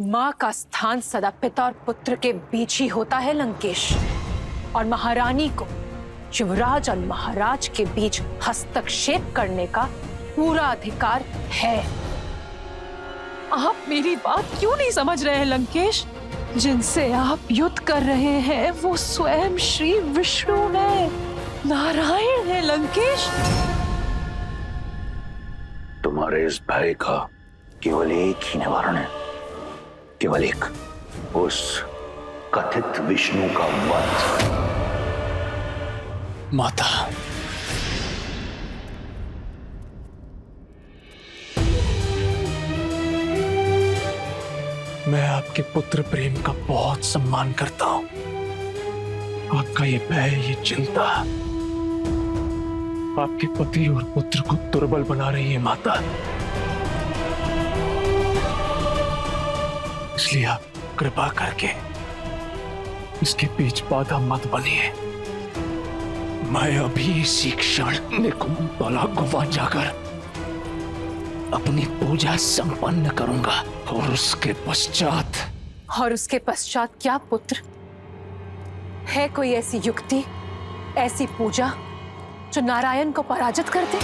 माँ का स्थान सदा पिता और पुत्र के बीच ही होता है लंकेश, और महारानी को युवराज और महाराज के बीच हस्तक्षेप करने का पूरा अधिकार है। आप मेरी बात क्यों नहीं समझ रहे हैं लंकेश? जिनसे आप युद्ध कर रहे हैं वो स्वयं श्री विष्णु है, नारायण है लंकेश। तुम्हारे इस भय का केवल एक ही निवारण है, केवल एक, उस कथित विष्णु का वध। माता, मैं आपके पुत्र प्रेम का बहुत सम्मान करता हूं। आपका ये भय, ये चिंता आपके पति और पुत्र को दुर्बल बना रही है माता। इसलिए आप कृपा करके इसके बीच बाधा मत बनिए। मैं अभी इसी क्षण निकुंभला गुफा जाकर अपनी पूजा संपन्न करूंगा, और उसके पश्चात क्या पुत्र? है कोई ऐसी युक्ति, ऐसी पूजा जो नारायण को पराजित कर दे?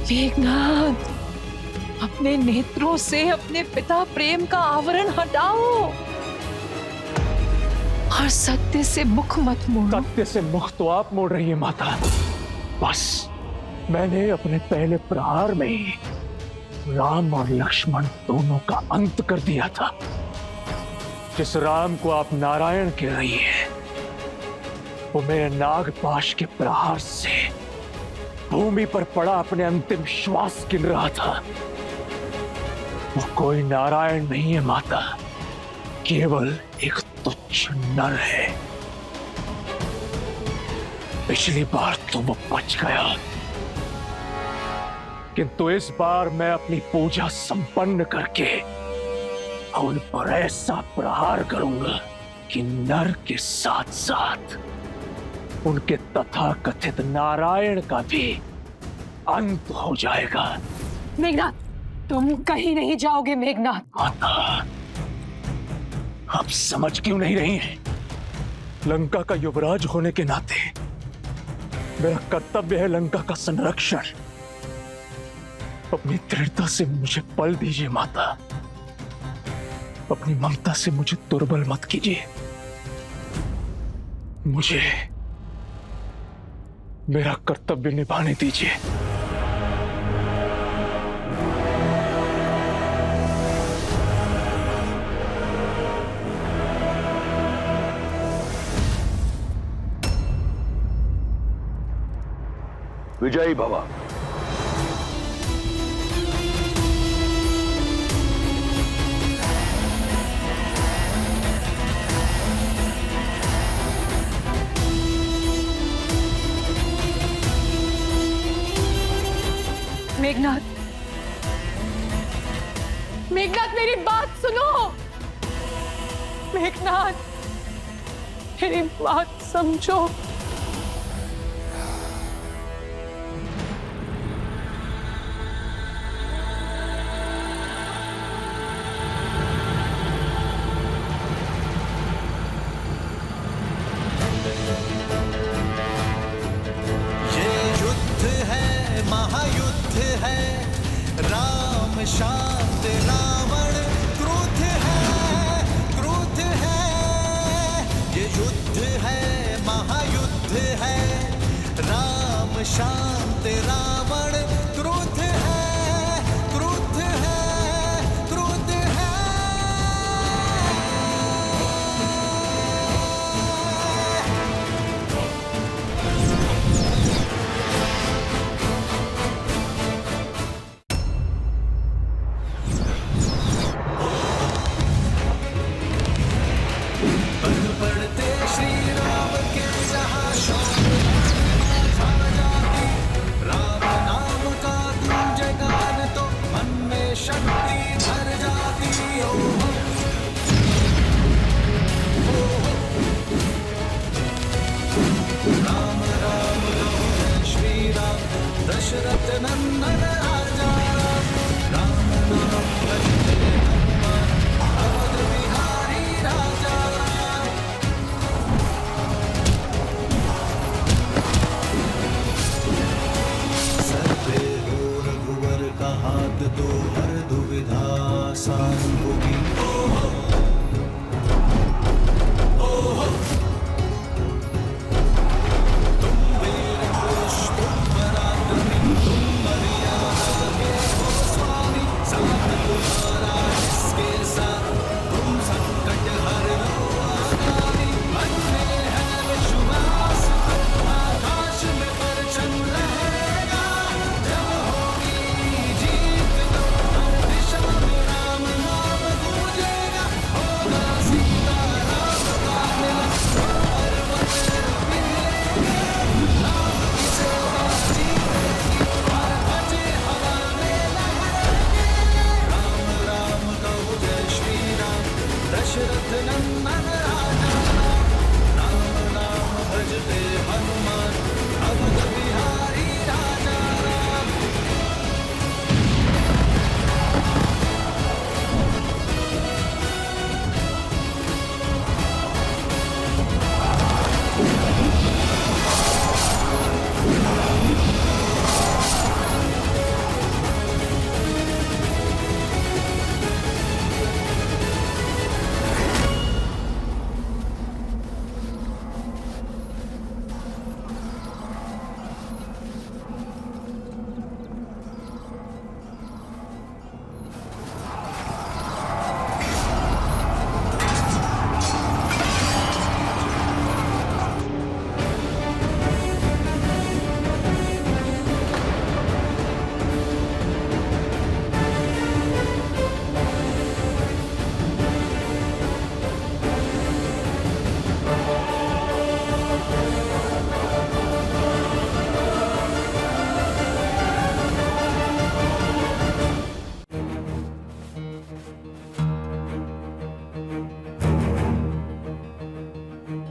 मेघनाद, अपने नेत्रों से अपने पिता प्रेम का आवरण हटाओ और सत्य से मुख मत मोड़ो। सत्य से मुख तो आप मोड़ रही है माता। बस मैंने अपने पहले प्रहार में ही राम और लक्ष्मण दोनों का अंत कर दिया था। जिस राम को आप नारायण कह रही है, वो मेरे नागपाश के प्रहार से भूमि पर पड़ा अपने अंतिम श्वास गिन रहा था। वो कोई नारायण नहीं है माता, केवल एक तुच्छ नर है। पिछली बार तो वो बच गया, किंतु इस बार मैं अपनी पूजा संपन्न करके उन पर ऐसा प्रहार करूंगा कि नर के साथ साथ उनके तथाकथित नारायण का भी अंत हो जाएगा। मेघनाथ, तुम कहीं नहीं जाओगे मेघनाथ। माता, आप समझ क्यों नहीं रही हैं? लंका का युवराज होने के नाते मेरा कर्तव्य है लंका का संरक्षण। अपनी दृढ़ता से मुझे बल दीजिए माता, अपनी ममता से मुझे दुर्बल मत कीजिए। मुझे मेरा कर्तव्य निभाने दीजिए। विजयी भव। मेघनाथ, मेघनाथ मेरी बात सुनो। मेघनाथ, मेरी बात समझो। शांत रावण क्रोध है, ये युद्ध है, महायुद्ध है। राम शांत रावण क्रोध है, क्रोध है, क्रोध है। दशरथ नंदन आजा, राम नाम भजते हनुमान। घमासान होगी। तुम वीर पुरुष, तुम पराक्रमी, तुम मर्यादा के हो स्वामी, साथ तुम्हारा इसके साथ, तुम संकट हर लो आगामी। मन में है विश्वास, आकाश में परचम रहेगा, जब होगी जीत तो हर दिशा में राम नाम गूंजेगा, होगा सीता राम का मिलन, पर्वत मिलेंगे, राम की सेवा जीतेगी, हर ध्वज हवा में लहरेंगे। राम राम कहो जय श्री राम, दशरथ नंदन राजा राम, राम नाम भजते हनुमान, अवध बिहारी राजा राम।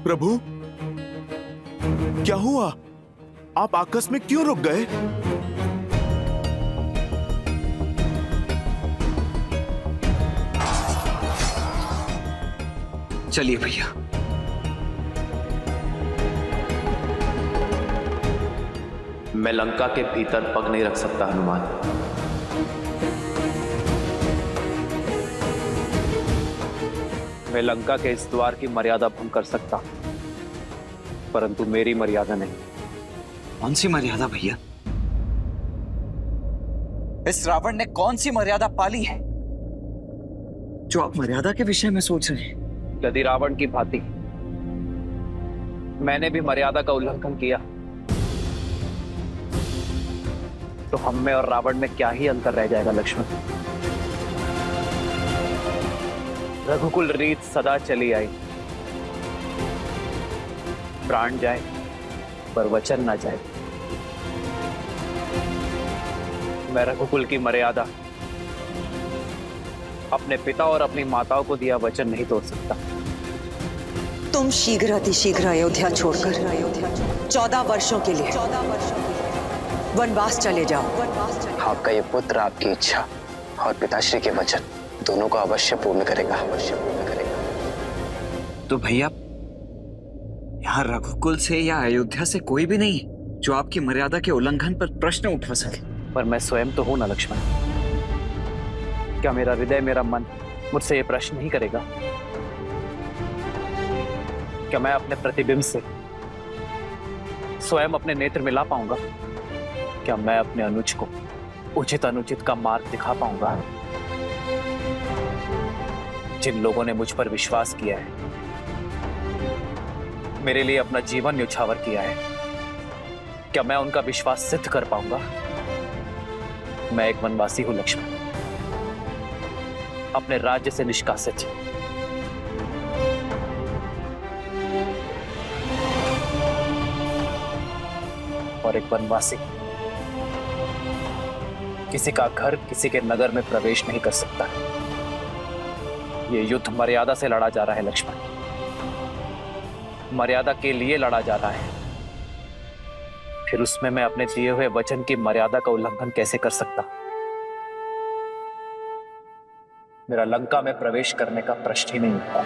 प्रभु, क्या हुआ? आप आकस्मिक क्यों रुक गए? चलिए भैया। मैं लंका के भीतर पग नहीं रख सकता हनुमान। मैं लंका के इस द्वार की मर्यादा भंग कर सकता, परंतु मेरी मर्यादा नहीं। कौन सी मर्यादा भैया? इस रावण ने कौन सी मर्यादा पाली है जो आप मर्यादा के विषय में सोच रहे हैं? यदि रावण की भांति मैंने भी मर्यादा का उल्लंघन किया तो हम में और रावण में क्या ही अंतर रह जाएगा लक्ष्मण। रघुकुल रीत सदा चली आई, प्राण जाए पर वचन ना जाए। मैं रघुकुल की मर्यादा, अपने पिता और अपनी माताओं को दिया वचन नहीं तोड़ सकता। तुम शीघ्र अयोध्या छोड़कर 14 वर्षों के लिए वनवास चले जाओ। आपका ये पुत्र आपकी इच्छा और पिताश्री के वचन दोनों को अवश्य पूर्ण करेगा। तो भैया, यहाँ रघुकुल से या अयोध्या से कोई भी नहीं जो आपकी मर्यादा के उल्लंघन पर प्रश्न उठा सके। पर मैं स्वयं तो हूं ना लक्ष्मण। क्या मेरा हृदय, मेरा मन मुझसे ये प्रश्न नहीं करेगा? क्या मैं अपने प्रतिबिंब से स्वयं अपने नेत्र मिला पाऊंगा? क्या मैं अपने अनुज को उचित अनुचित का मार्ग दिखा पाऊंगा? जिन लोगों ने मुझ पर विश्वास किया है, मेरे लिए अपना जीवन न्यौछावर किया है, क्या मैं उनका विश्वास सिद्ध कर पाऊंगा? मैं एक वनवासी हूं लक्ष्मण, अपने राज्य से निष्कासित। और एक वनवासी किसी का घर, किसी के नगर में प्रवेश नहीं कर सकता। ये युद्ध मर्यादा से लड़ा जा रहा है लक्ष्मण, मर्यादा के लिए लड़ा जा रहा है। फिर उसमें मैं अपने दिए हुए वचन की मर्यादा का उल्लंघन कैसे कर सकता? मेरा लंका में प्रवेश करने का प्रश्न ही नहीं उठता।